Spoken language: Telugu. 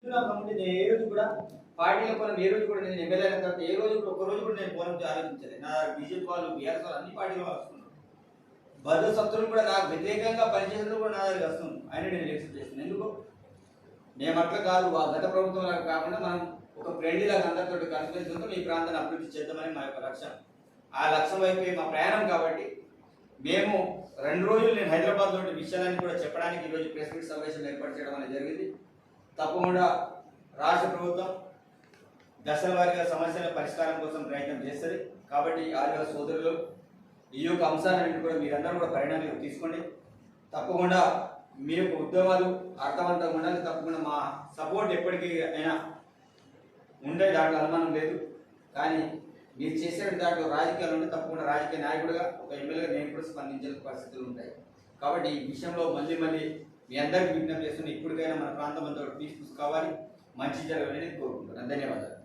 చెప్తున్నా కాబట్టి నేను ఏ రోజు కూడా పార్టీల పరం ఏ రోజు కూడా నేను ఎమ్మెల్యే అయిన తర్వాత ఏ రోజు కూడా ఒక రోజు కూడా నేను పోరం ఆలోచించలేదు. నా బీజేపీ వాళ్ళు బీఆర్ఎస్ వాళ్ళు అన్ని పార్టీలు వస్తున్నారు. బదులు సత్తులు కూడా నాకు వ్యతిరేకంగా పనిచేసిన కూడా నా దగ్గర వస్తుంది. ఆయన నేను ఎక్సెప్ట్ చేస్తున్నాను. ఎందుకు మేము అట్లా కాదు, ఆ గత ప్రభుత్వం లాగా కాకుండా మనం ఒక ఫ్రెండ్లీ లాగా అందరితో కలిసిమెలిసి మీ ప్రాంతాన్ని అభివృద్ధి చేద్దామని మా యొక్క లక్ష్యం. ఆ లక్ష్యం వైపు మా ప్రయాణం కాబట్టి మేము 2 రోజులు నేను హైదరాబాద్ లోని విషయాలన్నీ కూడా చెప్పడానికి ఈరోజు ప్రెస్ మీట్ సమావేశం ఏర్పాటు చేయడం అనేది జరిగింది. తప్పకుండా రాష్ట్ర ప్రభుత్వం దశల వారీగా సమస్యల పరిష్కారం కోసం ప్రయత్నం చేస్తుంది. కాబట్టి ఆదివాసీ సోదరులు ఈ యొక్క అంశాలన్నింటి కూడా మీరందరూ కూడా పరిణామాలు తీసుకోండి. తప్పకుండా మీ యొక్క ఉద్యమాలు అర్థవంతంగా ఉండాలి. తప్పకుండా మా సపోర్ట్ ఎప్పటికీ అయినా ఉండే దాంట్లో అనుమానం లేదు. కానీ మీరు చేసే దాంట్లో రాజకీయాలు ఉంటే తప్పకుండా రాజకీయ నాయకుడిగా ఒక ఎమ్మెల్యేగా నేను కూడా స్పందించే పరిస్థితులు ఉంటాయి. కాబట్టి ఈ విషయంలో మళ్ళీ మీ అందరికీ విజ్ఞప్తి చేస్తున్న ఇప్పటికైనా మన ప్రాంతం అంతా పీస్ఫుల్ కావాలి, మంచి జరగాలని కోరుకుంటున్నాను. ధన్యవాదాలు.